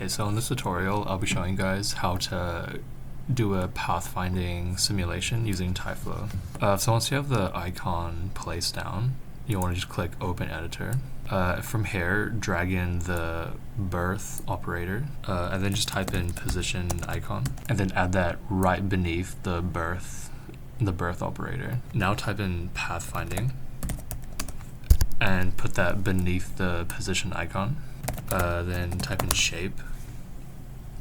Okay, so in this tutorial, I'll be showing you guys how to do a pathfinding simulation using Tyflow. So once you have the icon placed down, you want to just click Open Editor. From here, drag in the birth operator, and then just type in position icon, and then add that right beneath the birth operator. Now type in pathfinding, and put that beneath the position icon. Then type in shape,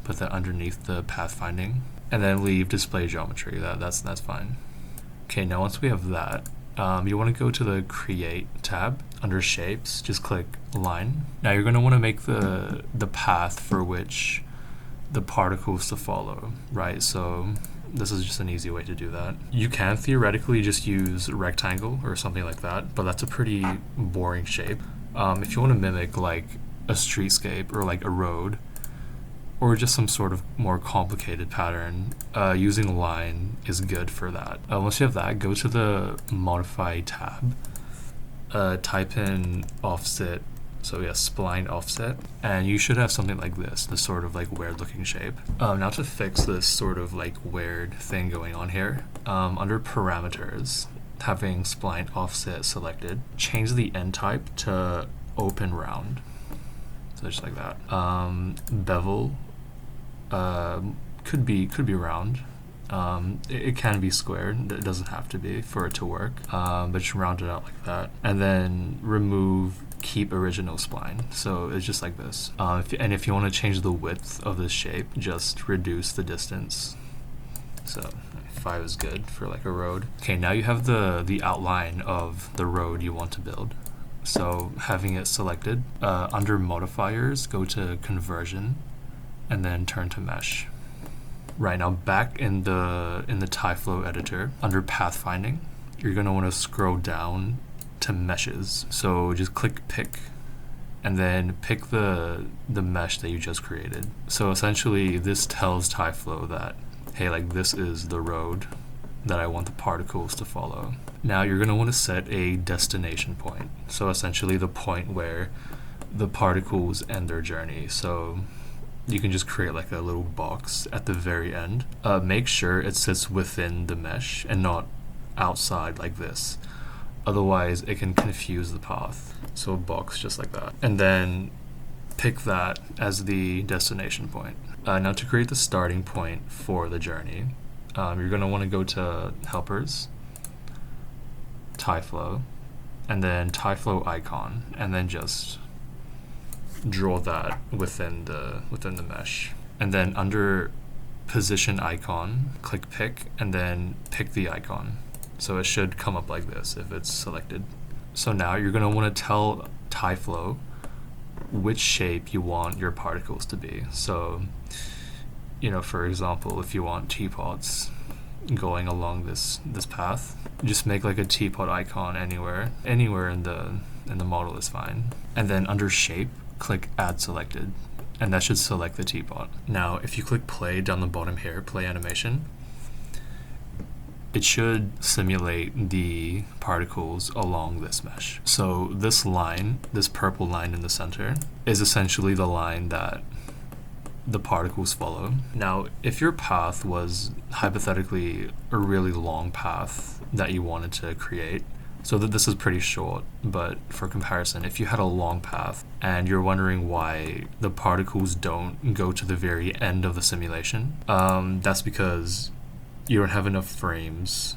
put that underneath the pathfinding, and then leave display geometry. That's fine. Okay, now once we have that, you want to go to the Create tab. Under Shapes, just click Line. Now you're going to want to make the path for which the particles to follow, right? So this is just an easy way to do that. You can theoretically just use rectangle or something like that, but that's a pretty boring shape. If you want to mimic like a streetscape or like a road, or just some sort of more complicated pattern, using line is good for that. Once you have that, go to the Modify tab, type in offset, so yeah, spline offset, and you should have something like this sort of like weird looking shape. Now to fix this sort of like weird thing going on here, under parameters, having spline offset selected, change the end type to open round. So just like that. Bevel could be round. It can be squared. It doesn't have to be for it to work. But just round it out like that. And then remove keep original spline. So it's just like this. If you want to change the width of this shape, just reduce the distance. So 5 is good for like a road. Okay, now you have the outline of the road you want to build. So having it selected, under modifiers, go to conversion, and then turn to mesh. Right, now back in the Tyflow editor, under pathfinding, you're going to want to scroll down to meshes. So just click pick, and then pick the mesh that you just created. So essentially this tells Tyflow that, hey, like this is the road that I want the particles to follow. Now you're going to want to set a destination point. So essentially the point where the particles end their journey. So you can just create like a little box at the very end. Make sure it sits within the mesh and not outside like this. Otherwise it can confuse the path. So a box just like that. And then pick that as the destination point. Now to create the starting point for the journey, you're going to want to go to Helpers, Tyflow, and then Tyflow icon, and then just draw that within the mesh. And then under position icon, click pick, and then pick the icon. So it should come up like this if it's selected. So now you're going to want to tell Tyflow which shape you want your particles to be. So, you know, for example, if you want teapots going along this path, just make like a teapot icon anywhere in the model is fine. And then under shape, click add selected, and that should select the teapot. Now if you click play down the bottom here, play animation, it should simulate the particles along this mesh. So this line, this purple line in the center, is essentially the line that the particles follow. Now if your path was hypothetically a really long path that you wanted to create, so that this is pretty short, but for comparison, if you had a long path and you're wondering why the particles don't go to the very end of the simulation, that's because you don't have enough frames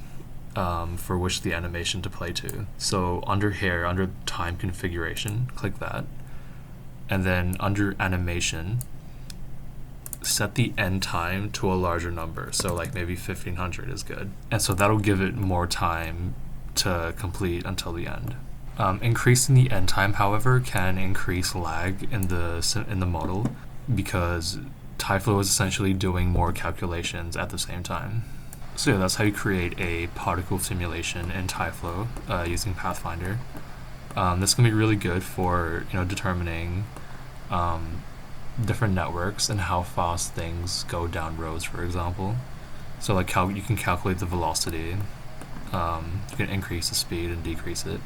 for which the animation to play to. So under here, under time configuration, click that, and then under animation, set the end time to a larger number. So like maybe 1500 is good. And so that'll give it more time to complete until the end. Increasing the end time, however, can increase lag in the model because Tyflow is essentially doing more calculations at the same time. So yeah, that's how you create a particle simulation in Tyflow using Pathfinder. This can be really good for determining different networks and how fast things go down roads, for example. So like you can calculate the velocity, you can increase the speed and decrease it.